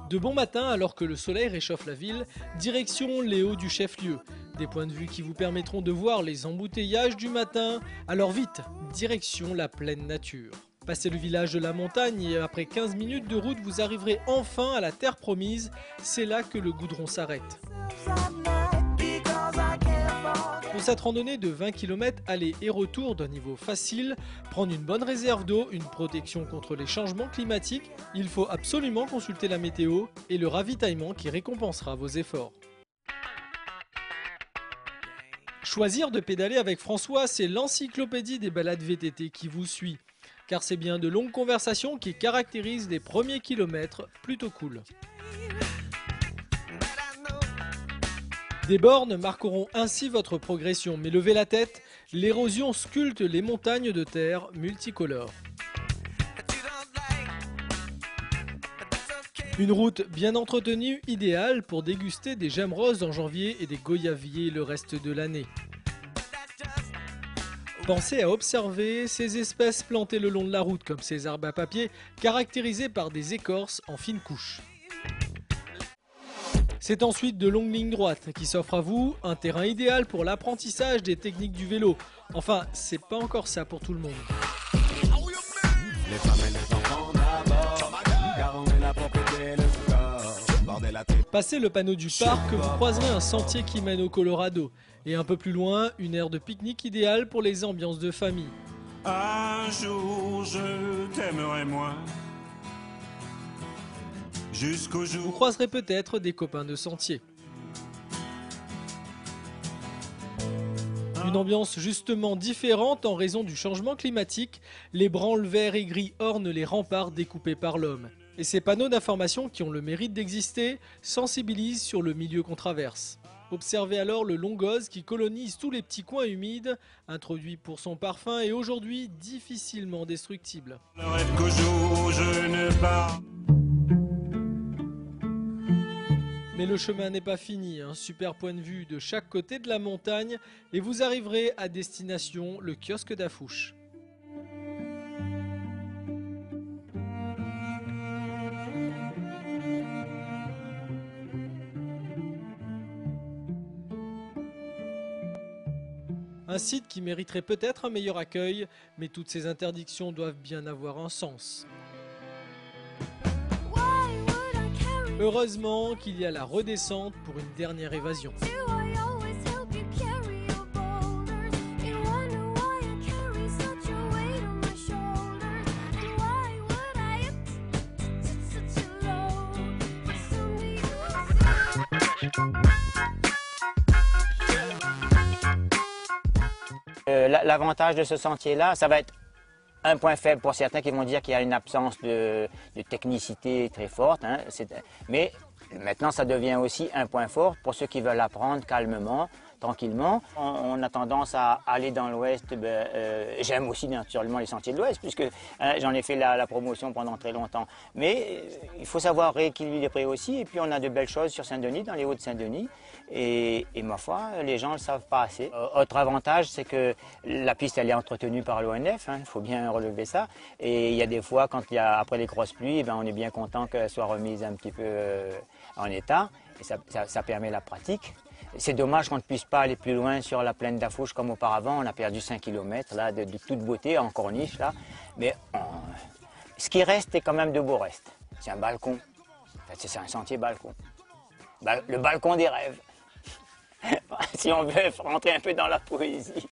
De bon matin, alors que le soleil réchauffe la ville, direction les hauts du chef-lieu. Des points de vue qui vous permettront de voir les embouteillages du matin. Alors vite, direction la pleine nature. Passez le village de la montagne et après 15 minutes de route, vous arriverez enfin à la terre promise. C'est là que le goudron s'arrête. Pour cette randonnée de 20 km aller et retour d'un niveau facile, prendre une bonne réserve d'eau, une protection contre les changements climatiques, il faut absolument consulter la météo et le ravitaillement qui récompensera vos efforts. Choisir de pédaler avec François, c'est l'encyclopédie des balades VTT qui vous suit. Car c'est bien de longues conversations qui caractérisent les premiers kilomètres plutôt cool. Des bornes marqueront ainsi votre progression, mais levez la tête, l'érosion sculpte les montagnes de terre multicolores. Une route bien entretenue, idéale pour déguster des gemmes roses en janvier et des goyaviers le reste de l'année. Pensez à observer ces espèces plantées le long de la route, comme ces arbres à papier, caractérisés par des écorces en fines couches. C'est ensuite de longues lignes droites qui s'offrent à vous, un terrain idéal pour l'apprentissage des techniques du vélo. Enfin, c'est pas encore ça pour tout le monde. Passez le panneau du parc, vous croiserez un sentier qui mène au Colorado. Et un peu plus loin, une aire de pique-nique idéale pour les ambiances de famille. Un jour je t'aimerai moins. Jusqu'au jour. Vous croiserez peut-être des copains de sentier. Une ambiance justement différente en raison du changement climatique. Les branles verts et gris ornent les remparts découpés par l'homme. Et ces panneaux d'information qui ont le mérite d'exister sensibilisent sur le milieu qu'on traverse. Observez alors le longose qui colonise tous les petits coins humides, introduit pour son parfum et aujourd'hui difficilement destructible. Le rêve qu'au jour je ne pars. Mais le chemin n'est pas fini, un super point de vue de chaque côté de la montagne et vous arriverez à destination, le kiosque d'Afouche. Un site qui mériterait peut-être un meilleur accueil, mais toutes ces interdictions doivent bien avoir un sens. Heureusement qu'il y a la redescente pour une dernière évasion. L'avantage de ce sentier-là, ça va être un point faible pour certains qui vont dire qu'il y a une absence de technicité très forte, hein, mais maintenant ça devient aussi un point fort pour ceux qui veulent apprendre calmement, tranquillement. On a tendance à aller dans l'ouest, j'aime aussi naturellement les sentiers de l'ouest puisque j'en ai fait la promotion pendant très longtemps, mais il faut savoir rééquilibrer aussi et puis on a de belles choses sur Saint-Denis, dans les Hauts de Saint-Denis et ma foi, les gens ne le savent pas assez. Autre avantage, c'est que la piste elle est entretenue par l'ONF, il faut bien relever ça et il y a des fois quand il y a après les grosses pluies, on est bien content qu'elle soit remise un petit peu en état et ça permet la pratique. C'est dommage qu'on ne puisse pas aller plus loin sur la plaine d'Afouche comme auparavant. On a perdu 5 km là, de toute beauté en corniche. Là. Mais ce qui reste est quand même de beaux restes. C'est un balcon. En fait, c'est un sentier balcon. Le balcon des rêves. Si on veut rentrer un peu dans la poésie.